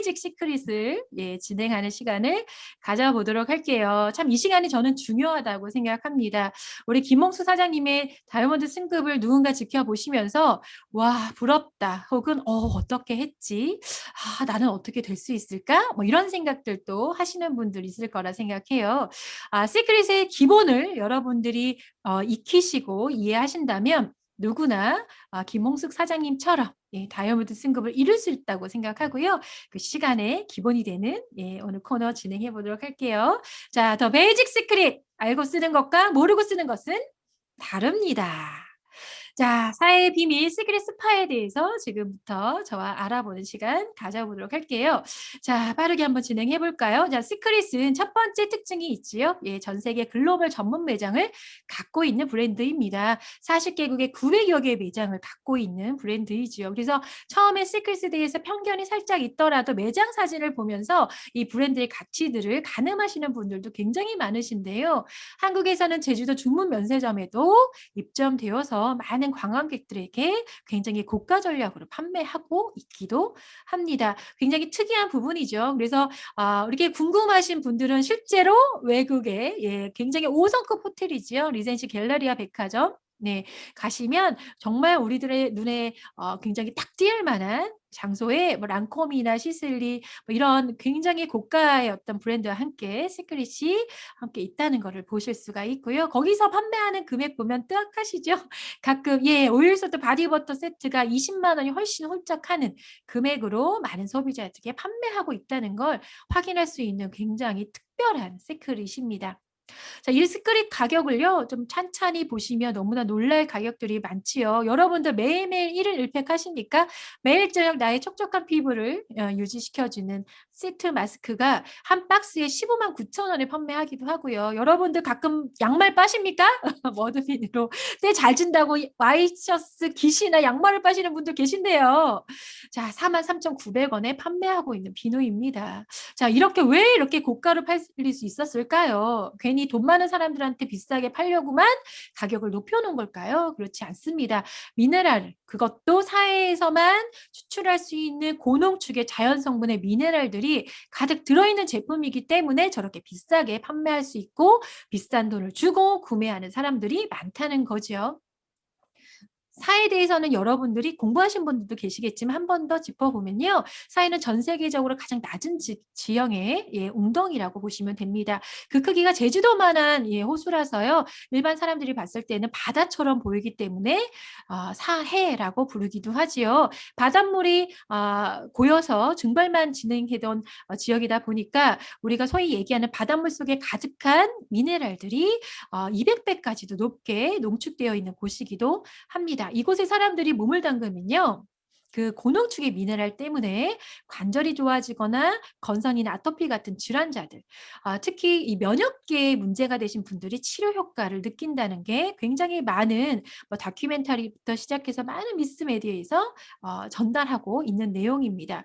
베이직 시크릿을 진행하는 시간을 가져보도록 할게요. 참 이 시간이 저는 중요하다고 생각합니다. 우리 김홍수 사장님의 다이아몬드 승급을 누군가 지켜보시면서 와 부럽다 혹은 어떻게 했지? 아 나는 어떻게 될 수 있을까? 뭐 이런 생각들도 하시는 분들 있을 거라 생각해요. 아 시크릿의 기본을 여러분들이 익히시고 이해하신다면 누구나 김홍숙 사장님처럼 다이아몬드 승급을 이룰 수 있다고 생각하고요. 그 시간에 기본이 되는 오늘 코너 진행해 보도록 할게요. 자, 더 베이직 시크릿 알고 쓰는 것과 모르고 쓰는 것은 다릅니다. 자, 사회의 비밀 시크릿 스파에 대해서 지금부터 저와 알아보는 시간 가져보도록 할게요. 자, 빠르게 한번 진행해 볼까요? 자, 시크릿은 첫 번째 특징이 있지요. 전 세계 글로벌 전문 매장을 갖고 있는 브랜드입니다. 40개국에 900여 개의 매장을 갖고 있는 브랜드이지요. 그래서 처음에 시크릿에 대해서 편견이 살짝 있더라도 매장 사진을 보면서 이 브랜드의 가치들을 가늠하시는 분들도 굉장히 많으신데요. 한국에서는 제주도 중문 면세점에도 입점되어서 많은 관광객들에게 굉장히 고가 전략으로 판매하고 있기도 합니다. 굉장히 특이한 부분이죠. 그래서 이렇게 궁금하신 분들은 실제로 외국에 굉장히 5성급 호텔이지요. 리젠시 갤러리아 백화점 네, 가시면 정말 우리들의 눈에 굉장히 딱 띄을 만한 장소에 뭐 랑콤이나 시슬리 뭐 이런 굉장히 고가의 어떤 브랜드와 함께 시크릿이 함께 있다는 것을 보실 수가 있고요. 거기서 판매하는 금액 보면 뜨악하시죠? 가끔 오일소드 바디버터 세트가 20만 원이 훨씬 홀짝 하는 금액으로 많은 소비자들에게 판매하고 있다는 걸 확인할 수 있는 굉장히 특별한 시크릿입니다. 자, 이 스크립 가격을요, 좀 찬찬히 보시면 너무나 놀랄 가격들이 많지요. 여러분들 매일매일 1일 1팩 하십니까? 매일 저녁 나의 촉촉한 피부를 유지시켜주는 시트 마스크가 한 박스에 15만 9천 원에 판매하기도 하고요. 여러분들 가끔 양말 빠십니까? 머드핀으로 때 잘 진다고 와이셔츠 깃이나 양말을 빠시는 분들 계신데요. 자, 4만 3,900원에 판매하고 있는 비누입니다. 자, 왜 이렇게 고가로 팔릴 수 있었을까요? 괜히 돈 많은 사람들한테 비싸게 팔려고만 가격을 높여놓은 걸까요? 그렇지 않습니다. 미네랄, 그것도 사회에서만 추출할 수 있는 고농축의 자연 성분의 미네랄들이 가득 들어있는 제품이기 때문에 저렇게 비싸게 판매할 수 있고 비싼 돈을 주고 구매하는 사람들이 많다는 거죠. 사에 대해서는 여러분들이 공부하신 분들도 계시겠지만 한 번 더 짚어보면요. 사에는 전 세계적으로 가장 낮은 지형의 웅덩이라고 보시면 됩니다. 그 크기가 제주도만한 호수라서요. 일반 사람들이 봤을 때는 바다처럼 보이기 때문에 사해라고 부르기도 하지요. 바닷물이 고여서 증발만 진행하던 지역이다 보니까 우리가 소위 얘기하는 바닷물 속에 가득한 미네랄들이 200배까지도 높게 농축되어 있는 곳이기도 합니다. 이곳에 사람들이 몸을 담그면요. 그 고농축의 미네랄 때문에 관절이 좋아지거나 건선이나 아토피 같은 질환자들, 특히 이 면역계에 문제가 되신 분들이 치료 효과를 느낀다는 게 굉장히 많은 다큐멘터리부터 시작해서 많은 미스 메디어에서 전달하고 있는 내용입니다.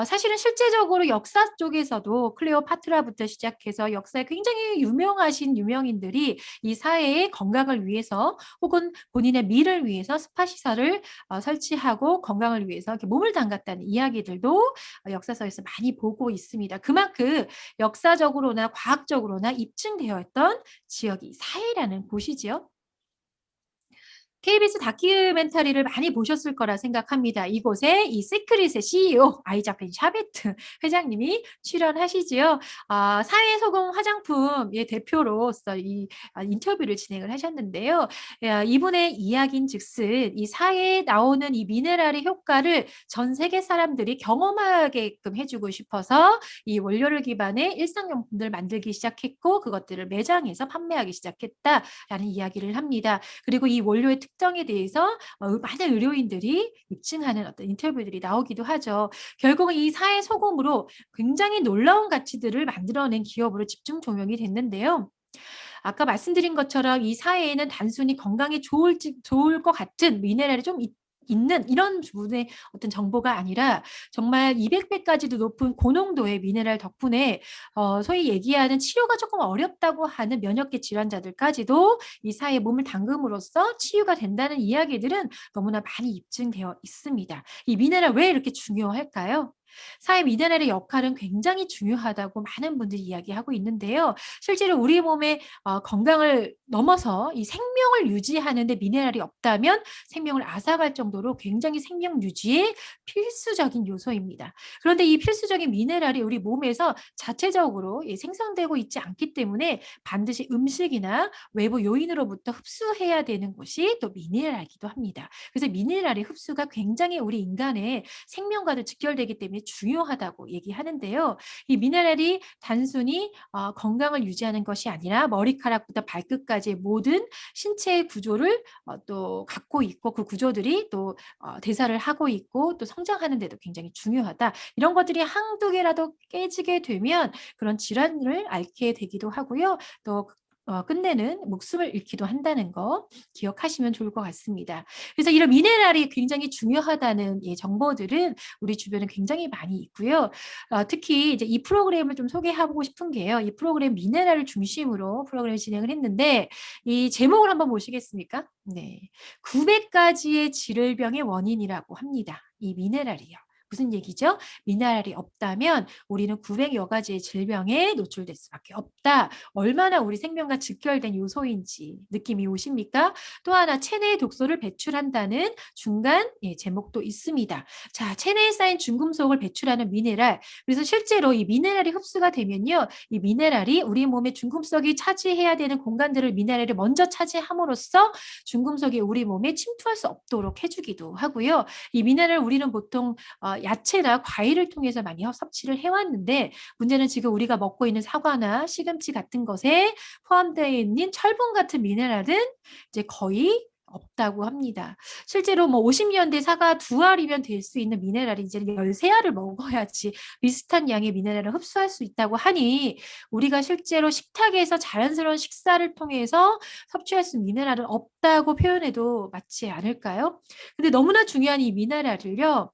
사실은 실제적으로 역사 쪽에서도 클레오파트라부터 시작해서 역사에 굉장히 유명하신 유명인들이 이 사회의 건강을 위해서 혹은 본인의 미를 위해서 스파 시설을 설치하고 건강을 위해서 이렇게 몸을 담갔다는 이야기들도 역사서에서 많이 보고 있습니다. 그만큼 역사적으로나 과학적으로나 입증되어 있던 지역이 사해라는 곳이지요. KBS 다큐멘터리를 많이 보셨을 거라 생각합니다. 이곳에 이 시크릿의 CEO 아이자펜 샤베트 회장님이 출연하시지요. 사회 소금 화장품의 대표로서 이 인터뷰를 진행을 하셨는데요. 이분의 이야기인즉슨 이 사회에 나오는 이 미네랄의 효과를 전 세계 사람들이 경험하게끔 해주고 싶어서 이 원료를 기반의 일상용품들 만들기 시작했고 그것들을 매장에서 판매하기 시작했다라는 이야기를 합니다. 그리고 이 원료의 특성에 대해서 많은 의료인들이 입증하는 어떤 인터뷰들이 나오기도 하죠. 결국은 이 사회 소금으로 굉장히 놀라운 가치들을 만들어낸 기업으로 집중 조명이 됐는데요. 아까 말씀드린 것처럼 이 사회에는 단순히 건강에 좋을 것 같은 미네랄이 좀 있는 이런 부분의 어떤 정보가 아니라 정말 200배까지도 높은 고농도의 미네랄 덕분에 소위 얘기하는 치료가 조금 어렵다고 하는 면역계 질환자들까지도 이 사회에 몸을 담금으로써 치유가 된다는 이야기들은 너무나 많이 입증되어 있습니다. 이 미네랄 왜 이렇게 중요할까요? 사회 미네랄의 역할은 굉장히 중요하다고 많은 분들이 이야기하고 있는데요. 실제로 우리 몸의 건강을 넘어서 이 생명을 유지하는 데 미네랄이 없다면 생명을 앗아갈 정도로 굉장히 생명 유지에 필수적인 요소입니다. 그런데 이 필수적인 미네랄이 우리 몸에서 자체적으로 생성되고 있지 않기 때문에 반드시 음식이나 외부 요인으로부터 흡수해야 되는 것이 또 미네랄이기도 합니다. 그래서 미네랄의 흡수가 굉장히 우리 인간의 생명과도 직결되기 때문에 중요하다고 얘기하는데요. 이 미네랄이 단순히 건강을 유지하는 것이 아니라 머리카락부터 발끝까지의 모든 신체의 구조를 또 갖고 있고 그 구조들이 또 대사를 하고 있고 또 성장하는 데도 굉장히 중요하다. 이런 것들이 한두 개라도 깨지게 되면 그런 질환을 앓게 되기도 하고요. 또 끝내는 목숨을 잃기도 한다는 거 기억하시면 좋을 것 같습니다. 그래서 이런 미네랄이 굉장히 중요하다는 정보들은 우리 주변에 굉장히 많이 있고요. 특히 이제 이 프로그램을 좀 소개하고 싶은 게요. 이 프로그램 미네랄을 중심으로 프로그램을 진행을 했는데 이 제목을 한번 보시겠습니까? 네. 900가지의 질병의 원인이라고 합니다. 이 미네랄이요. 무슨 얘기죠? 미네랄이 없다면 우리는 900여 가지의 질병에 노출될 수밖에 없다. 얼마나 우리 생명과 직결된 요소인지 느낌이 오십니까? 또 하나 체내에 독소를 배출한다는 중간 제목도 있습니다. 자, 체내에 쌓인 중금속을 배출하는 미네랄. 그래서 실제로 이 미네랄이 흡수가 되면요. 이 미네랄이 우리 몸의 중금속이 차지해야 되는 공간들을 미네랄이 먼저 차지함으로써 중금속이 우리 몸에 침투할 수 없도록 해주기도 하고요. 이 미네랄 우리는 보통 야채나 과일을 통해서 많이 섭취를 해왔는데 문제는 지금 우리가 먹고 있는 사과나 시금치 같은 것에 포함되어 있는 철분 같은 미네랄은 이제 거의 없다고 합니다. 실제로 뭐 50년대 사과 2알이면 될 수 있는 미네랄이 이제 13알을 먹어야지 비슷한 양의 미네랄을 흡수할 수 있다고 하니 우리가 실제로 식탁에서 자연스러운 식사를 통해서 섭취할 수 있는 미네랄은 없다고 표현해도 맞지 않을까요? 근데 너무나 중요한 이 미네랄을요.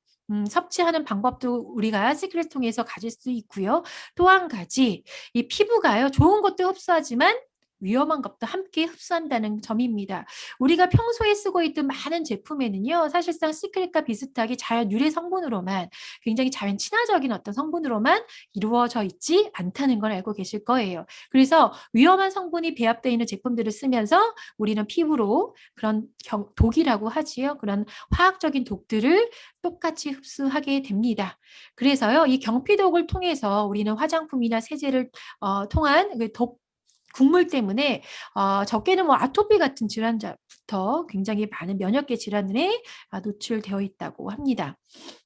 섭취하는 방법도 우리가 시크릿 통해서 가질 수 있고요. 또 한 가지 이 피부가요. 좋은 것도 흡수하지만 위험한 것도 함께 흡수한다는 점입니다. 우리가 평소에 쓰고 있던 많은 제품에는요. 사실상 시크릿과 비슷하게 자연 유래 성분으로만 굉장히 자연 친화적인 어떤 성분으로만 이루어져 있지 않다는 걸 알고 계실 거예요. 그래서 위험한 성분이 배합되어 있는 제품들을 쓰면서 우리는 피부로 그런 독이라고 하지요. 그런 화학적인 독들을 똑같이 흡수하게 됩니다. 그래서요. 이 경피독을 통해서 우리는 화장품이나 세제를 통한 독 국물 때문에 적게는 뭐 아토피 같은 질환자부터 굉장히 많은 면역계 질환에 노출되어 있다고 합니다.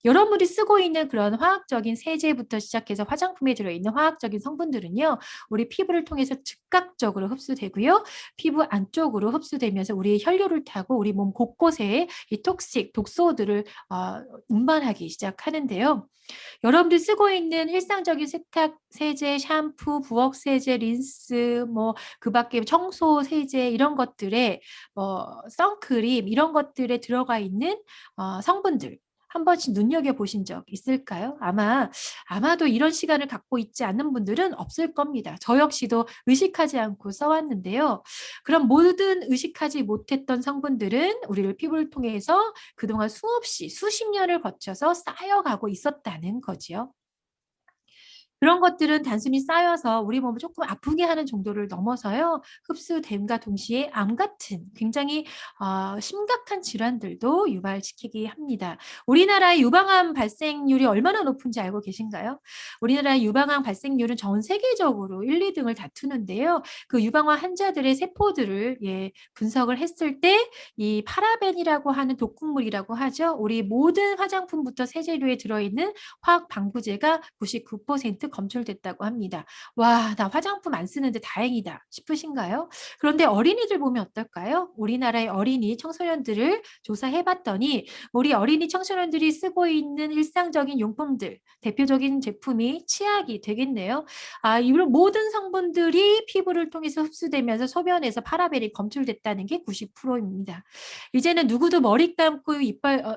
여러분이 쓰고 있는 그런 화학적인 세제부터 시작해서 화장품에 들어있는 화학적인 성분들은요. 우리 피부를 통해서 즉각적으로 흡수되고요. 피부 안쪽으로 흡수되면서 우리의 혈류를 타고 우리 몸 곳곳에 이 독소들을 운반하기 시작하는데요. 여러분들 쓰고 있는 일상적인 세탁 세제, 샴푸, 부엌 세제, 린스, 뭐 그 밖에 청소 세제 이런 것들에 선크림 이런 것들에 들어가 있는 성분들 한 번씩 눈여겨보신 적 있을까요? 아마도 이런 시간을 갖고 있지 않는 분들은 없을 겁니다. 저 역시도 의식하지 않고 써왔는데요. 그럼 모든 의식하지 못했던 성분들은 우리를 피부를 통해서 그동안 수없이 수십 년을 거쳐서 쌓여가고 있었다는 거지요. 그런 것들은 단순히 쌓여서 우리 몸을 조금 아프게 하는 정도를 넘어서요. 흡수됨과 동시에 암 같은 굉장히 심각한 질환들도 유발시키게 합니다. 우리나라의 유방암 발생률이 얼마나 높은지 알고 계신가요? 우리나라의 유방암 발생률은 전 세계적으로 1, 2등을 다투는데요. 그 유방암 환자들의 세포들을 분석을 했을 때 이 파라벤이라고 하는 독극물이라고 하죠. 우리 모든 화장품부터 세제류에 들어있는 화학 방부제가 99% 검출됐다고 합니다. 와, 나 화장품 안 쓰는데 다행이다 싶으신가요? 그런데 어린이들 보면 어떨까요? 우리나라의 어린이 청소년들을 조사해 봤더니 우리 어린이 청소년들이 쓰고 있는 일상적인 용품들, 대표적인 제품이 치약이 되겠네요. 이런 모든 성분들이 피부를 통해서 흡수되면서 소변에서 파라벤이 검출됐다는 게 90%입니다. 이제는 누구도 머리 감고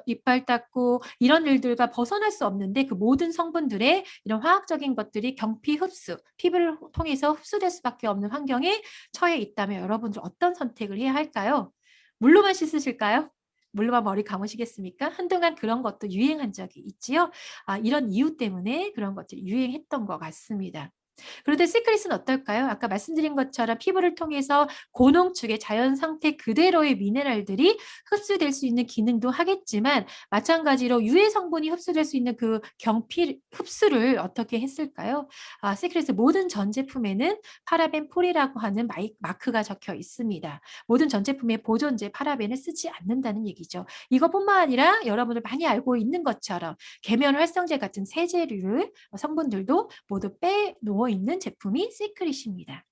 이빨 닦고 이런 일들과 벗어날 수 없는데 그 모든 성분들의 이런 화학적인 것들이 경피 흡수, 피부를 통해서 흡수될 수밖에 없는 환경에 처해 있다면 여러분들 어떤 선택을 해야 할까요? 물로만 씻으실까요? 물로만 머리 감으시겠습니까? 한동안 그런 것도 유행한 적이 있지요. 이런 이유 때문에 그런 것들이 유행했던 것 같습니다. 그런데 시크릿은 어떨까요? 아까 말씀드린 것처럼 피부를 통해서 고농축의 자연 상태 그대로의 미네랄들이 흡수될 수 있는 기능도 하겠지만 마찬가지로 유해 성분이 흡수될 수 있는 그 경피 흡수를 어떻게 했을까요? 시크릿의 모든 전 제품에는 파라벤 폴이라고 하는 마크가 적혀 있습니다. 모든 전 제품의 보존제 파라벤을 쓰지 않는다는 얘기죠. 이것뿐만 아니라 여러분들 많이 알고 있는 것처럼 계면 활성제 같은 세제류를 성분들도 모두 빼놓어 있는 제품이 시크릿입니다.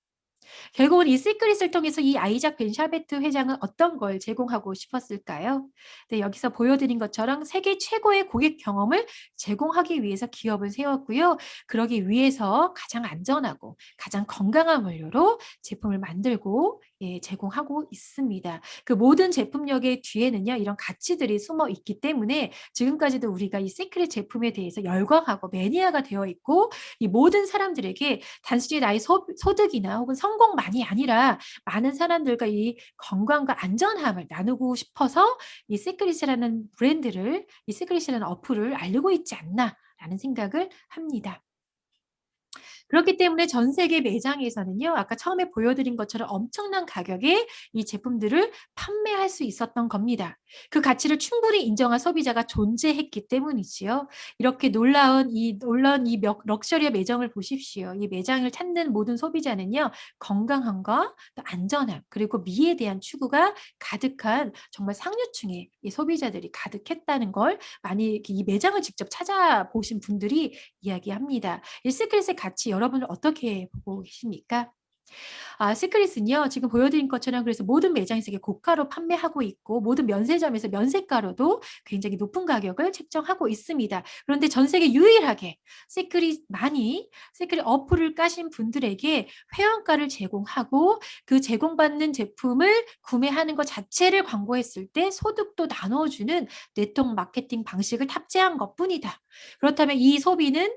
결국은 이 시크릿을 통해서 이 아이작 벤 샤베트 회장은 어떤 걸 제공하고 싶었을까요? 네, 여기서 보여드린 것처럼 세계 최고의 고객 경험을 제공하기 위해서 기업을 세웠고요. 그러기 위해서 가장 안전하고 가장 건강한 원료로 제품을 만들고 제공하고 있습니다. 그 모든 제품력의 뒤에는요, 이런 가치들이 숨어 있기 때문에 지금까지도 우리가 이 시크릿 제품에 대해서 열광하고 매니아가 되어 있고 이 모든 사람들에게 단순히 나의 소득이나 혹은 성공만이 아니라 많은 사람들과 이 건강과 안전함을 나누고 싶어서 이 시크릿이라는 브랜드를 이 시크릿이라는 어플을 알리고 있지 않나라는 생각을 합니다. 그렇기 때문에 전 세계 매장에서는요. 아까 처음에 보여드린 것처럼 엄청난 가격에 이 제품들을 판매할 수 있었던 겁니다. 그 가치를 충분히 인정한 소비자가 존재했기 때문이지요. 이렇게 놀라운 이 럭셔리한 매장을 보십시오. 이 매장을 찾는 모든 소비자는요. 건강함과 또 안전함 그리고 미에 대한 추구가 가득한 정말 상류층의 이 소비자들이 가득했다는 걸 많이 이 매장을 직접 찾아보신 분들이 이야기합니다. 이 시크릿의 가치 여러분은 어떻게 보고 계십니까? 시크릿은요. 지금 보여드린 것처럼 그래서 모든 매장에서 이게 고가로 판매하고 있고 모든 면세점에서 면세가로도 굉장히 높은 가격을 책정하고 있습니다. 그런데 전 세계 유일하게 시크릿 어플을 까신 분들에게 회원가를 제공하고 그 제공받는 제품을 구매하는 것 자체를 광고했을 때 소득도 나눠주는 네트워크 마케팅 방식을 탑재한 것뿐이다. 그렇다면 이 소비는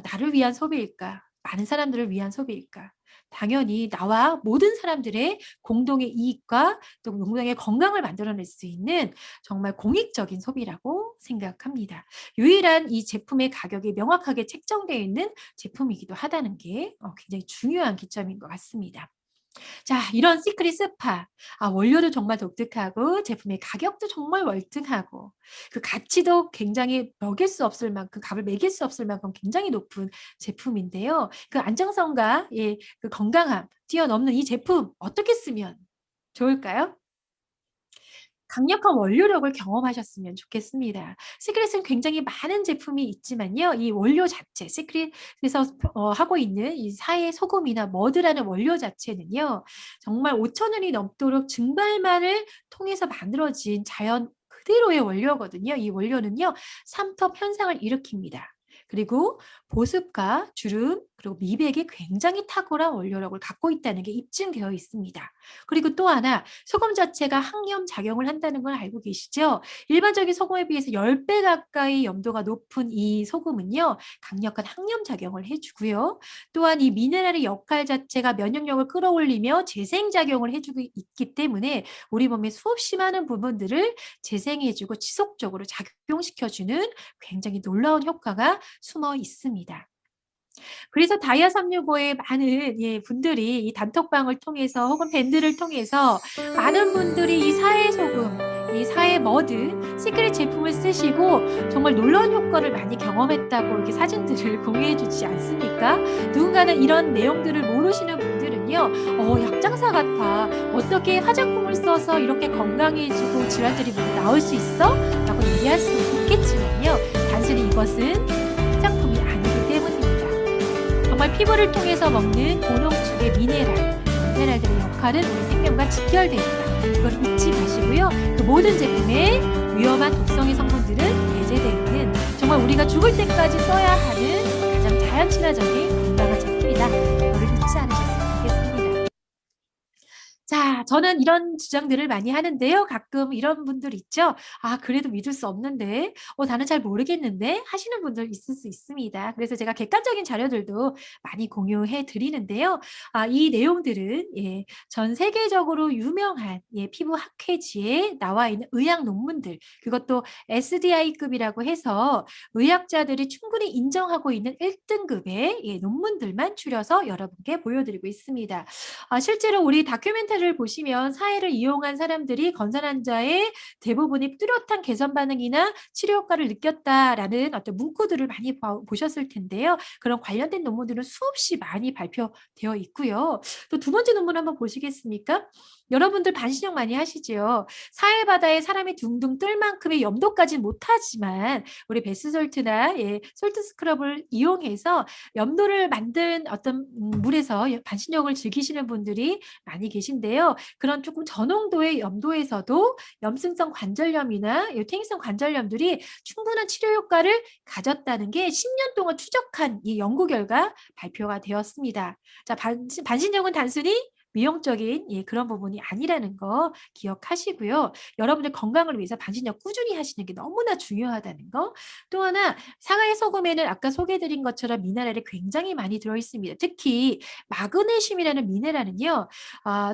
나를 위한 소비일까? 많은 사람들을 위한 소비일까? 당연히 나와 모든 사람들의 공동의 이익과 또 공동의 건강을 만들어낼 수 있는 정말 공익적인 소비라고 생각합니다. 유일한 이 제품의 가격이 명확하게 책정되어 있는 제품이기도 하다는 게 굉장히 중요한 기점인 것 같습니다. 자, 이런 시크릿 스파. 원료도 정말 독특하고 제품의 가격도 정말 월등하고 그 가치도 굉장히 먹일 수 없을 만큼 값을 매길 수 없을 만큼 굉장히 높은 제품인데요. 그 안정성과 그 건강함 뛰어넘는 이 제품 어떻게 쓰면 좋을까요? 강력한 원료력을 경험하셨으면 좋겠습니다. 시크릿은 굉장히 많은 제품이 있지만요. 이 원료 자체, 시크릿에서 하고 있는 이 사의 소금이나 머드라는 원료 자체는요. 정말 5천 년이 넘도록 증발만을 통해서 만들어진 자연 그대로의 원료거든요. 이 원료는요. 삼투압 현상을 일으킵니다. 그리고 보습과 주름 그리고 미백에 굉장히 탁월한 원료력을 갖고 있다는 게 입증되어 있습니다. 그리고 또 하나 소금 자체가 항염 작용을 한다는 걸 알고 계시죠? 일반적인 소금에 비해서 10배 가까이 염도가 높은 이 소금은요. 강력한 항염 작용을 해주고요. 또한 이 미네랄의 역할 자체가 면역력을 끌어올리며 재생 작용을 해주고 있기 때문에 우리 몸의 수없이 많은 부분들을 재생해주고 지속적으로 작용시켜주는 굉장히 놀라운 효과가 숨어 있습니다. 그래서 다이아 365의 많은 분들이 이 단톡방을 통해서 혹은 밴드를 통해서 많은 분들이 이 사해 소금, 이 사해 머드, 시크릿 제품을 쓰시고 정말 놀라운 효과를 많이 경험했다고 이렇게 사진들을 공유해 주지 않습니까? 누군가는 이런 내용들을 모르시는 분들은요. 약장사 같아. 어떻게 화장품을 써서 이렇게 건강해지고 질환들이 모두 나올 수 있어? 라고 얘기할 수 있겠지만요. 단순히 이것은 화장품이 아니기 때문입니다. 정말 피부를 통해서 먹는 고농축의 미네랄들의 역할은 우리 생명과 직결됩니다. 이걸 잊지 마시고요. 그 모든 제품에 위험한 독성의 성분들은 배제되어 있는 정말 우리가 죽을 때까지 써야 하는 가장 자연 친화적인 건강한 제품이다. 이거를 잊지 않으셨으면 좋겠습니다. 자, 저는 이런 주장들을 많이 하는데요. 가끔 이런 분들 있죠. "아 그래도 믿을 수 없는데. 나는 잘 모르겠는데." 하시는 분들 있을 수 있습니다. 그래서 제가 객관적인 자료들도 많이 공유해 드리는데요. 이 내용들은 전 세계적으로 유명한 피부 학회지에 나와 있는 의학 논문들, 그것도 SDI급이라고 해서 의학자들이 충분히 인정하고 있는 1 등급의 논문들만 추려서 여러분께 보여드리고 있습니다. 실제로 우리 다큐멘터리를 보시면 사해를 이용한 사람들이 건선 환자의 대부분이 뚜렷한 개선 반응이나 치료 효과를 느꼈다라는 어떤 문구들을 많이 보셨을 텐데요. 그런 관련된 논문들은 수없이 많이 발표되어 있고요. 또 두 번째 논문 한번 보시겠습니까? 여러분들 반신욕 많이 하시죠. 사해 바다에 사람이 둥둥 뜰 만큼의 염도까지는 못하지만 우리 베스솔트나 솔트 스크럽을 이용해서 염도를 만든 어떤 물에서 반신욕을 즐기시는 분들이 많이 계신데요. 그런 조금 저농도의 염도에서도 염증성 관절염이나 퇴행성 관절염들이 충분한 치료 효과를 가졌다는 게 10년 동안 추적한 이 연구 결과 발표가 되었습니다. 자, 반신욕은 단순히 미용적인 그런 부분이 아니라는 거 기억하시고요. 여러분의 건강을 위해서 반신욕 꾸준히 하시는 게 너무나 중요하다는 거. 또 하나, 사과의 소금에는 아까 소개해 드린 것처럼 미네랄이 굉장히 많이 들어 있습니다. 특히 마그네슘이라는 미네랄은요.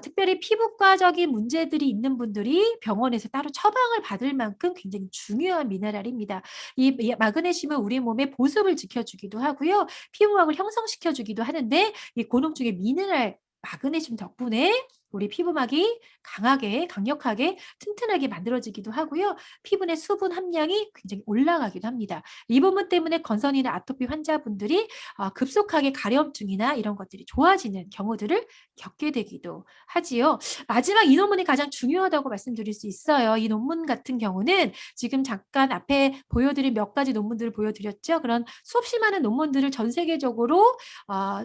특별히 피부과적인 문제들이 있는 분들이 병원에서 따로 처방을 받을 만큼 굉장히 중요한 미네랄입니다. 이 마그네슘은 우리 몸의 보습을 지켜주기도 하고요. 피부막을 형성시켜 주기도 하는데 이 고농 중에 미네랄 마그네슘 덕분에 우리 피부막이 강력하게 튼튼하게 만들어지기도 하고요. 피부 내 수분 함량이 굉장히 올라가기도 합니다. 이 부분 때문에 건선이나 아토피 환자분들이 급속하게 가려움증이나 이런 것들이 좋아지는 경우들을 겪게 되기도 하지요. 마지막 이 논문이 가장 중요하다고 말씀드릴 수 있어요. 이 논문 같은 경우는 지금 잠깐 앞에 보여드린 몇 가지 논문들을 보여드렸죠. 그런 수없이 많은 논문들을 전 세계적으로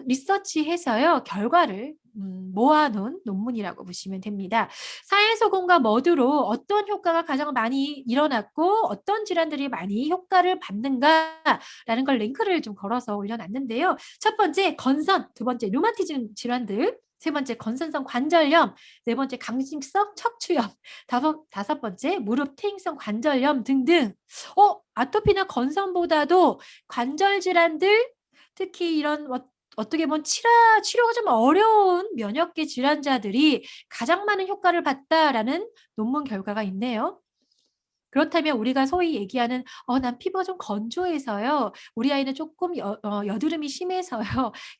리서치해서요. 결과를 모아놓은 논문이라고 보시면 됩니다. 사해소금과 머드로 어떤 효과가 가장 많이 일어났고 어떤 질환들이 많이 효과를 받는가라는 걸 링크를 좀 걸어서 올려놨는데요. 첫 번째 건선, 두 번째 류마티즘 질환들, 세 번째 건선성 관절염, 네 번째 강직성 척추염, 다섯 번째 무릎 퇴행성 관절염 등등. 아토피나 건선보다도 관절 질환들, 특히 이런 어떻게 보면 치료가 좀 어려운 면역계 질환자들이 가장 많은 효과를 봤다라는 논문 결과가 있네요. 그렇다면 우리가 소위 얘기하는 난 피부가 좀 건조해서요. 우리 아이는 조금 여드름이 심해서요.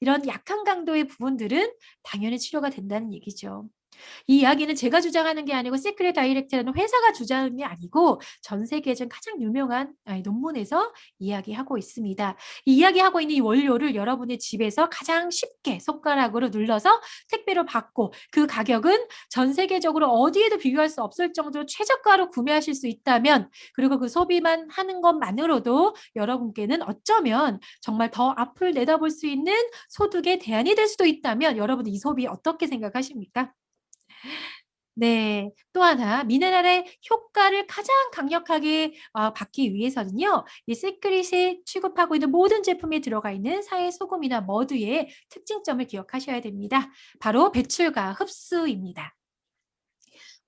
이런 약한 강도의 부분들은 당연히 치료가 된다는 얘기죠. 이 이야기는 제가 주장하는 게 아니고 시크릿 다이렉트라는 회사가 주장하는 게 아니고 전 세계에서 가장 유명한 논문에서 이야기하고 있습니다. 이 이야기하고 있는 이 원료를 여러분의 집에서 가장 쉽게 손가락으로 눌러서 택배로 받고 그 가격은 전 세계적으로 어디에도 비교할 수 없을 정도로 최저가로 구매하실 수 있다면, 그리고 그 소비만 하는 것만으로도 여러분께는 어쩌면 정말 더 앞을 내다볼 수 있는 소득의 대안이 될 수도 있다면 여러분 이 소비 어떻게 생각하십니까? 네. 또 하나 미네랄의 효과를 가장 강력하게 받기 위해서는요. 이 시크릿이 취급하고 있는 모든 제품에 들어가 있는 사해 소금이나 머드의 특징점을 기억하셔야 됩니다. 바로 배출과 흡수입니다.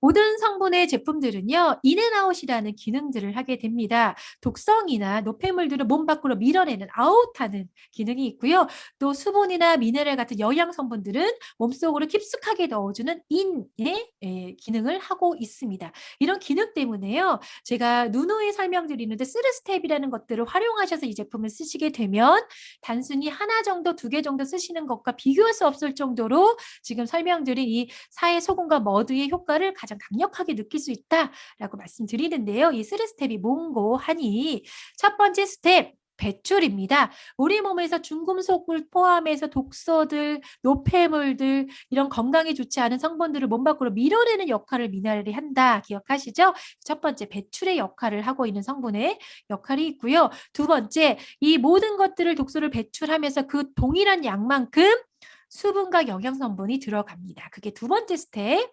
모든 성분의 제품들은요. 인앤아웃이라는 기능들을 하게 됩니다. 독성이나 노폐물들을 몸 밖으로 밀어내는 아웃하는 기능이 있고요. 또 수분이나 미네랄 같은 영양 성분들은 몸속으로 깊숙하게 넣어주는 인의 기능을 하고 있습니다. 이런 기능 때문에요. 제가 누누이 설명드리는데 쓰리스텝이라는 것들을 활용하셔서 이 제품을 쓰시게 되면 단순히 하나 정도, 두 개 정도 쓰시는 것과 비교할 수 없을 정도로 지금 설명드린 이 사해 소금과 머드의 효과를 가장 강력하게 느낄 수 있다라고 말씀드리는데요. 이 3스텝이 뭔고 하니 첫 번째 스텝 배출입니다. 우리 몸에서 중금속을 포함해서 독소들, 노폐물들 이런 건강에 좋지 않은 성분들을 몸 밖으로 밀어내는 역할을 미네랄이 한다. 기억하시죠? 첫 번째 배출의 역할을 하고 있는 성분의 역할이 있고요. 두 번째 이 모든 것들을 독소를 배출하면서 그 동일한 양만큼 수분과 영양 성분이 들어갑니다. 그게 두 번째 스텝.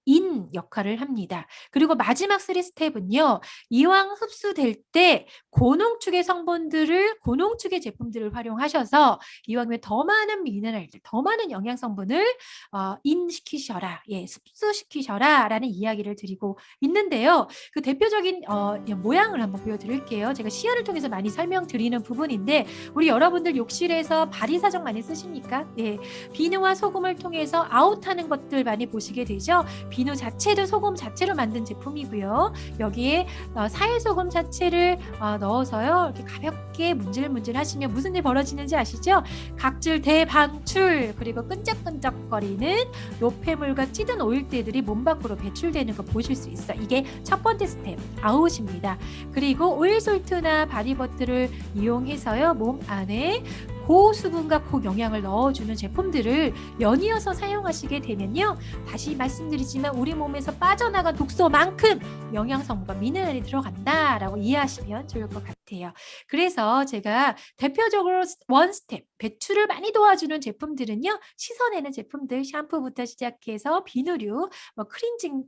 인 역할을 합니다. 그리고 마지막 3 스텝은요. 이왕 흡수될 때 고농축의 성분들을 고농축의 제품들을 활용하셔서 이왕이면 더 많은 미네랄들, 더 많은 영양 성분을 인시키셔라. 예, 흡수시키셔라라는 이야기를 드리고 있는데요. 그 대표적인 모양을 한번 보여드릴게요. 제가 시연을 통해서 많이 설명드리는 부분인데 우리 여러분들 욕실에서 바리사정 많이 쓰십니까? 네, 비누와 소금을 통해서 아웃하는 것들 많이 보시게 되죠. 비누 자체도 소금 자체로 만든 제품이고요. 여기에 사일소금 자체를 넣어서요. 이렇게 가볍게 문질문질 하시면 무슨 일 벌어지는지 아시죠? 각질 대방출 그리고 끈적끈적거리는 노폐물과 찌든 오일들이 몸 밖으로 배출되는 거 보실 수 있어. 이게 첫 번째 스텝 아웃입니다. 그리고 오일솔트나 바디버터를 이용해서요. 몸 안에 고수분과 고영양을 넣어주는 제품들을 연이어서 사용하시게 되면요. 다시 말씀드리지만 우리 몸에서 빠져나간 독소만큼 영양성분과 미네랄이 들어간다라고 이해하시면 좋을 것 같아요. 그래서 제가 대표적으로 원 스텝 배출을 많이 도와주는 제품들은요. 씻어내는 제품들 샴푸부터 시작해서 비누류, 클렌징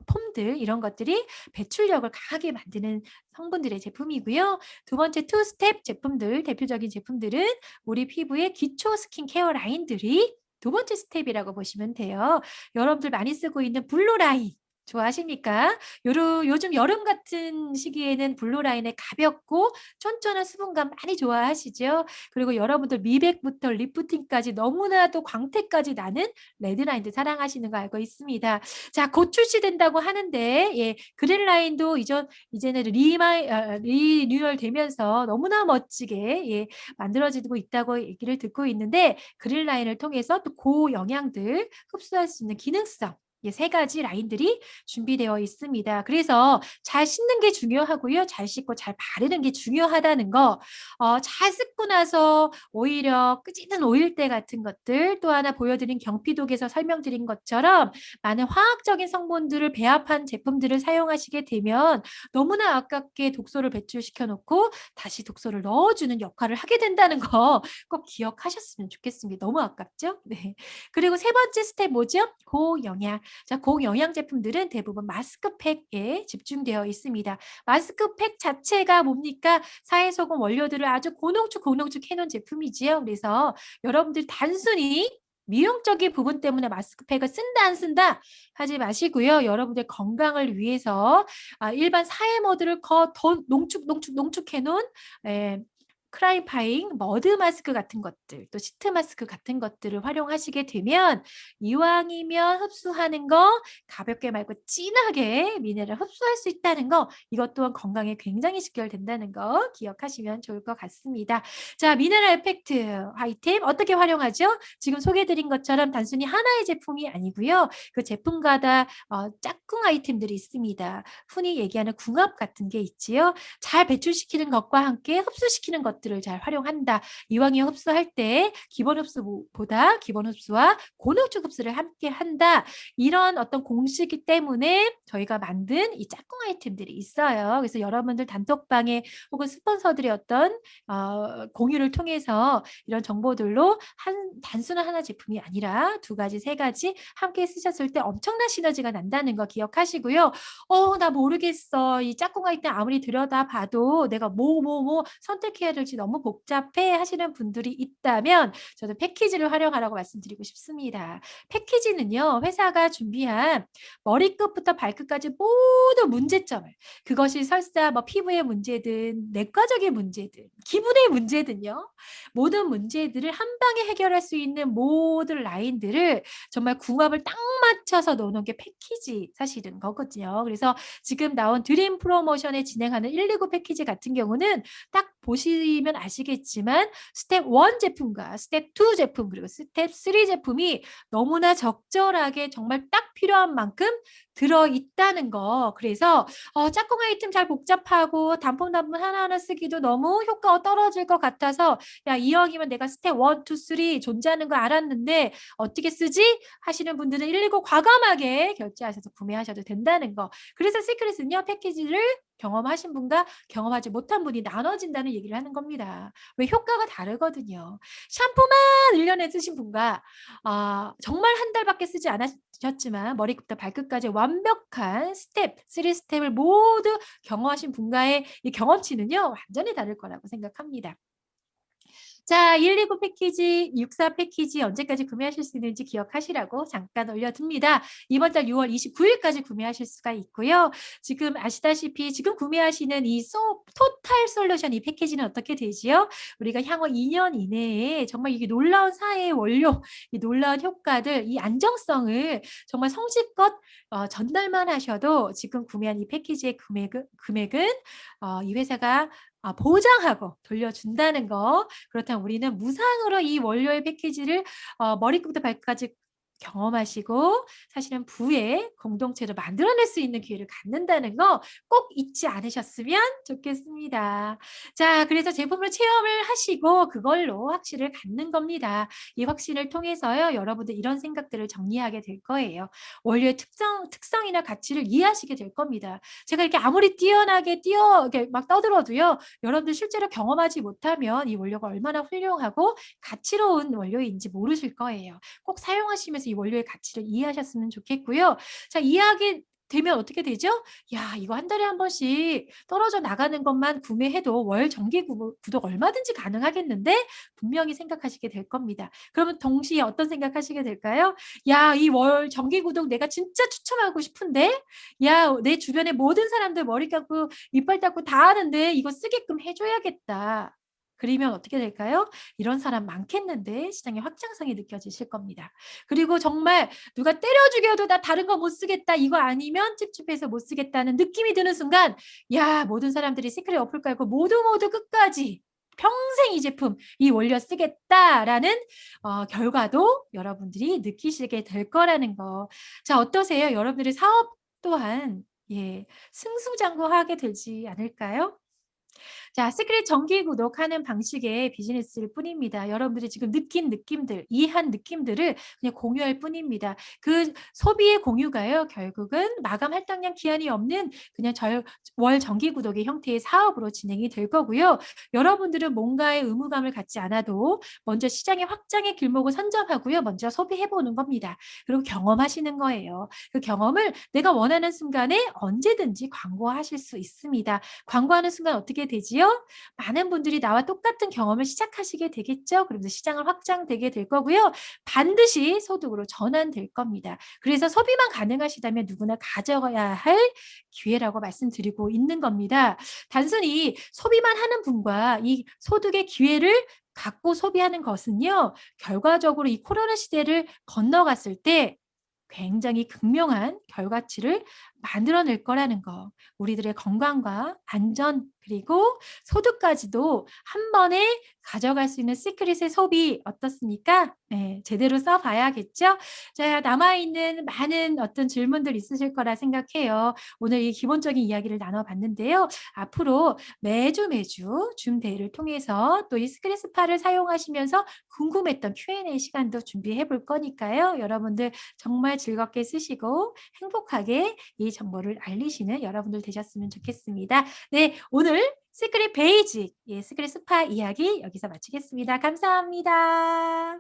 폼들 이런 것들이 배출력을 강하게 만드는 성분들의 제품이고요. 두 번째 투 스텝 제품들 대표적인 제품들은 우리 피부의 기초 스킨케어 라인들이 두 번째 스텝이라고 보시면 돼요. 여러분들 많이 쓰고 있는 블루 라인 좋아하십니까? 요즘 여름 같은 시기에는 블루 라인의 가볍고 쫀쫀한 수분감 많이 좋아하시죠? 그리고 여러분들 미백부터 리프팅까지 너무나도 광택까지 나는 레드 라인도 사랑하시는 거 알고 있습니다. 자, 곧 출시된다고 하는데 예, 그린 라인도 이제는 리뉴얼 되면서 너무나 멋지게 예, 만들어지고 있다고 얘기를 듣고 있는데 그린 라인을 통해서 또 고영양들 흡수할 수 있는 기능성 예, 3가지 라인들이 준비되어 있습니다. 그래서 잘 씻는 게 중요하고요. 잘 씻고 잘 바르는 게 중요하다는 거. 잘 씻고 나서 오히려 찌든 오일대 같은 것들 또 하나 보여드린 경피독에서 설명드린 것처럼 많은 화학적인 성분들을 배합한 제품들을 사용하시게 되면 너무나 아깝게 독소를 배출시켜 놓고 다시 독소를 넣어주는 역할을 하게 된다는 거 꼭 기억하셨으면 좋겠습니다. 너무 아깝죠? 네. 그리고 세 번째 스텝 뭐죠? 고영양. 자, 고영양 제품들은 대부분 마스크팩에 집중되어 있습니다. 마스크팩 자체가 뭡니까? 사회소금 원료들을 아주 고농축 해놓은 제품이지요. 그래서 여러분들 단순히 미용적인 부분 때문에 마스크팩을 쓴다 안 쓴다 하지 마시고요. 여러분들 건강을 위해서 일반 사회 모드를 더 농축해 놓은 클라리파잉 머드 마스크 같은 것들 또 시트 마스크 같은 것들을 활용하시게 되면 이왕이면 흡수하는 거 가볍게 말고 진하게 미네랄 흡수할 수 있다는 거 이것 또한 건강에 굉장히 직결된다는 거 기억하시면 좋을 것 같습니다. 자, 미네랄 에펙트 아이템 어떻게 활용하죠? 지금 소개해드린 것처럼 단순히 하나의 제품이 아니고요. 그 제품마다 짝꿍 아이템들이 있습니다. 흔히 얘기하는 궁합 같은 게 있지요. 잘 배출시키는 것과 함께 흡수시키는 것들을 잘 활용한다. 이왕이 흡수할 때 기본 흡수보다 기본 흡수와 고농축 흡수를 함께 한다. 이런 어떤 공식이기 때문에 저희가 만든 이 짝꿍 아이템들이 있어요. 그래서 여러분들 단톡방에 혹은 스폰서들의 어떤 공유를 통해서 이런 정보들로 단순한 하나 제품이 아니라 2가지, 3가지 함께 쓰셨을 때 엄청난 시너지가 난다는 거 기억하시고요. 나 모르겠어. 이 짝꿍 아이템 아무리 들여다봐도 내가 뭐 선택해야 될지 너무 복잡해 하시는 분들이 있다면 저는 패키지를 활용하라고 말씀드리고 싶습니다. 패키지는요. 회사가 준비한 머리끝부터 발끝까지 모든 문제점을 그것이 설사 피부의 문제든 내과적인 문제든 기분의 문제든요. 모든 문제들을 한 방에 해결할 수 있는 모든 라인들을 정말 궁합을 딱 맞춰서 넣어놓은 게 패키지 사실은 거거든요. 그래서 지금 나온 드림 프로모션에 진행하는 119 패키지 같은 경우는 딱 보시면 아시겠지만 스텝 1 제품과 스텝 2 제품 그리고 스텝 3 제품이 너무나 적절하게 정말 딱 필요한 만큼 들어있다는 거. 그래서 짝꿍 아이템 잘 복잡하고 단품 하나하나 쓰기도 너무 효과가 떨어질 것 같아서 야, 이왕이면 내가 스텝 1, 2, 3 존재하는 거 알았는데 어떻게 쓰지? 하시는 분들은 119 과감하게 결제하셔서 구매하셔도 된다는 거. 그래서 시크릿은요. 패키지를 경험하신 분과 경험하지 못한 분이 나눠진다는 얘기를 하는 겁니다. 왜 효과가 다르거든요. 샴푸만 1 년에 쓰신 분과 정말 한 달밖에 쓰지 않으셨지만 머리부터 발끝까지 완벽한 스텝, 3 스텝을 모두 경험하신 분과의 이 경험치는요 완전히 다를 거라고 생각합니다. 자, 129 패키지, 64 패키지 언제까지 구매하실 수 있는지 기억하시라고 잠깐 올려둡니다. 이번 달 6월 29일까지 구매하실 수가 있고요. 지금 아시다시피 지금 구매하시는 이 토탈 솔루션 이 패키지는 어떻게 되지요? 우리가 향후 2년 이내에 정말 이게 놀라운 사회의 원료, 이 놀라운 효과들, 이 안정성을 정말 성실껏 전달만 하셔도 지금 구매한 이 패키지의 금액은 이 회사가 보장하고 돌려준다는 거. 그렇다면 우리는 무상으로 이 원료의 패키지를 머리끝부터 발끝까지 경험하시고 사실은 부의 공동체를 만들어낼 수 있는 기회를 갖는다는 거 꼭 잊지 않으셨으면 좋겠습니다. 자, 그래서 제품을 체험을 하시고 그걸로 확신을 갖는 겁니다. 이 확신을 통해서요, 여러분들 이런 생각들을 정리하게 될 거예요. 원료의 특성이나 가치를 이해하시게 될 겁니다. 제가 이렇게 아무리 뛰어나게 이렇게 막 떠들어도요, 여러분들 실제로 경험하지 못하면 이 원료가 얼마나 훌륭하고 가치로운 원료인지 모르실 거예요. 꼭 사용하시면서 이 원료의 가치를 이해하셨으면 좋겠고요. 자, 이해하게 되면 어떻게 되죠? 야, 이거 한 달에 한 번씩 떨어져 나가는 것만 구매해도 월 정기 구독 얼마든지 가능하겠는데? 분명히 생각하시게 될 겁니다. 그러면 동시에 어떤 생각하시게 될까요? 야, 이 월 정기 구독 내가 진짜 추천하고 싶은데? 야, 내 주변에 모든 사람들 머리 감고 이빨 닦고 다 하는데 이거 쓰게끔 해 줘야겠다. 그러면 어떻게 될까요? 이런 사람 많겠는데 시장의 확장성이 느껴지실 겁니다. 그리고 정말 누가 때려 죽여도 나 다른 거 못 쓰겠다. 이거 아니면 찝찝해서 못 쓰겠다는 느낌이 드는 순간 야, 모든 사람들이 시크릿 어플 깔고 모두 끝까지 평생 이 제품, 이 원료 쓰겠다라는 결과도 여러분들이 느끼시게 될 거라는 거. 자, 어떠세요? 여러분들의 사업 또한 승승장구하게 되지 않을까요? 자, 시크릿 정기 구독하는 방식의 비즈니스일 뿐입니다. 여러분들이 지금 느낀 느낌들, 이해한 느낌들을 그냥 공유할 뿐입니다. 그 소비의 공유가요, 결국은 마감 할당량 기한이 없는 그냥 월 정기 구독의 형태의 사업으로 진행이 될 거고요. 여러분들은 뭔가의 의무감을 갖지 않아도 먼저 시장의 확장의 길목을 선점하고요. 먼저 소비해 보는 겁니다. 그리고 경험하시는 거예요. 그 경험을 내가 원하는 순간에 언제든지 광고하실 수 있습니다. 광고하는 순간 어떻게 되지요? 많은 분들이 나와 똑같은 경험을 시작하시게 되겠죠. 그러면서 시장을 확장되게 될 거고요. 반드시 소득으로 전환될 겁니다. 그래서 소비만 가능하시다면 누구나 가져야 할 기회라고 말씀드리고 있는 겁니다. 단순히 소비만 하는 분과 이 소득의 기회를 갖고 소비하는 것은요, 결과적으로 이 코로나 시대를 건너갔을 때 굉장히 극명한 결과치를 만들어낼 거라는 거. 우리들의 건강과 안전 그리고 소득까지도 한 번에 가져갈 수 있는 시크릿의 소비 어떻습니까? 네, 제대로 써봐야겠죠? 자, 남아있는 많은 어떤 질문들 있으실 거라 생각해요. 오늘 이 기본적인 이야기를 나눠봤는데요. 앞으로 매주 줌 대회를 통해서 또 이 시크릿 스파를 사용하시면서 궁금했던 Q&A 시간도 준비해 볼 거니까요. 여러분들 정말 즐겁게 쓰시고 행복하게 이 정보를 알리시는 여러분들 되셨으면 좋겠습니다. 네, 오늘 시크릿 베이직, 시크릿 스파 이야기 여기서 마치겠습니다. 감사합니다.